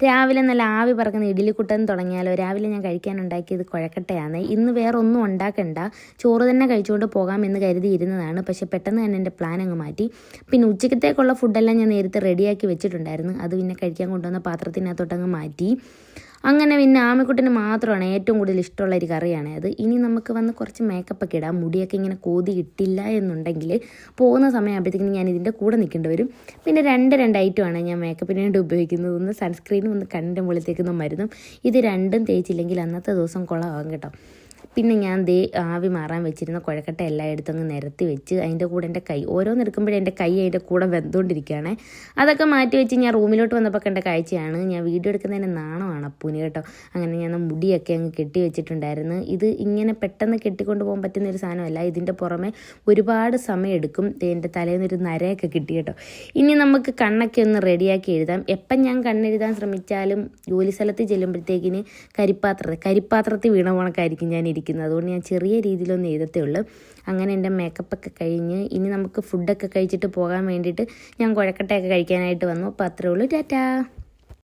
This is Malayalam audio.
രാവിലെ നല്ല ആവി പറക്കുന്ന ഇഡ്ഡലിക്കുട്ടൻ തുടങ്ങിയാലോ. രാവിലെ ഞാൻ കഴിക്കാനുണ്ടാക്കിയത് കുഴക്കട്ടയാണ്. ഇന്ന് വേറെ ഒന്നും ഉണ്ടാക്കണ്ട, ചോറ് തന്നെ കഴിച്ചുകൊണ്ട് പോകാമെന്ന് കരുതി ഇരുന്നതാണ്. പക്ഷേ പെട്ടെന്ന് തന്നെ എൻ്റെ പ്ലാൻ അങ്ങ് മാറ്റി. പിന്നെ ഉച്ചക്കത്തേക്കുള്ള ഫുഡെല്ലാം ഞാൻ നേരത്തെ റെഡിയാക്കി വെച്ചിട്ടുണ്ടായിരുന്നു. അത് പിന്നെ കഴിക്കാൻ കൊണ്ടുവന്ന പാത്രത്തിനകത്തോട്ടങ്ങ് മാറ്റി. അങ്ങനെ പിന്നെ ആമിക്കുട്ടിന് മാത്രമാണ് ഏറ്റവും കൂടുതൽ ഇഷ്ടമുള്ള ഒരു കറിയാണ് അത്. ഇനി നമുക്ക് വന്ന് കുറച്ച് മേക്കപ്പൊക്കെ ഇടാം. മുടിയൊക്കെ ഇങ്ങനെ കോതി ഇട്ടില്ല എന്നുണ്ടെങ്കിൽ പോകുന്ന സമയമാകുമ്പോഴത്തേക്കും ഞാൻ ഇതിൻ്റെ കൂടെ നിൽക്കേണ്ടി വരും. പിന്നെ രണ്ട് ഐറ്റമാണ് ഞാൻ മേക്കപ്പിന് വേണ്ടി ഉപയോഗിക്കുന്നത്. ഒന്ന് സൺസ്ക്രീനും ഒന്ന് കണ്ണിൻ്റെ മുകളിലേക്കൊന്നും മരുന്നും. ഇത് രണ്ടും തേച്ചില്ലെങ്കിൽ അന്നത്തെ ദിവസം കുളമാകും കേട്ടോ. പിന്നെ ഞാൻ ആവി മാറാൻ വെച്ചിരുന്ന കുഴക്കട്ട എല്ലായിടത്തും അങ്ങ് നിരത്തി വെച്ച് അതിൻ്റെ കൂടെ എൻ്റെ കൈ ഓരോന്നെടുക്കുമ്പോഴേ എൻ്റെ കൈ അതിൻ്റെ കൂടെ വെന്തുകൊണ്ടിരിക്കുകയാണ്. അതൊക്കെ മാറ്റി വെച്ച് ഞാൻ റൂമിലോട്ട് വന്നപ്പോൾ കണ്ട കാഴ്ചയാണ്. ഞാൻ വീഡിയോ എടുക്കുന്നതിൻ്റെ നാണമാണ് അപ്പൂന് കേട്ടോ. അങ്ങനെ ഞാൻ മുടിയൊക്കെ അങ്ങ് കെട്ടി വെച്ചിട്ടുണ്ടായിരുന്നു. ഇത് ഇങ്ങനെ പെട്ടെന്ന് കെട്ടിക്കൊണ്ട് പോകാൻ പറ്റുന്ന ഒരു സാധനമല്ല. ഇതിൻ്റെ പുറമെ ഒരുപാട് സമയം എടുക്കും. എൻ്റെ തലേന്നൊരു നരയൊക്കെ കിട്ടി കേട്ടോ. ഇനി നമുക്ക് കണ്ണൊക്കെ ഒന്ന് റെഡിയാക്കി എഴുതാം. എപ്പം ഞാൻ കണ്ണെഴുതാൻ ശ്രമിച്ചാലും ജോലി സ്ഥലത്ത് ചെല്ലുമ്പോഴത്തേക്കിന് കരിപ്പാത്രത്തിൽ വീണ പോണക്കായിരിക്കും ഞാൻ ഇരിക്കുന്നത്. അതുകൊണ്ട് ഞാൻ ചെറിയ രീതിയിലൊന്നും എഴുതത്തേ ഉള്ളൂ. അങ്ങനെ എൻ്റെ മേക്കപ്പൊക്കെ കഴിഞ്ഞ് ഇനി നമുക്ക് ഫുഡൊക്കെ കഴിച്ചിട്ട് പോകാൻ വേണ്ടിയിട്ട് ഞാൻ കുഴക്കട്ടയൊക്കെ കഴിക്കാനായിട്ട് വന്നു. അപ്പോൾ അത്രേ ഉള്ളൂ. ടാറ്റാ.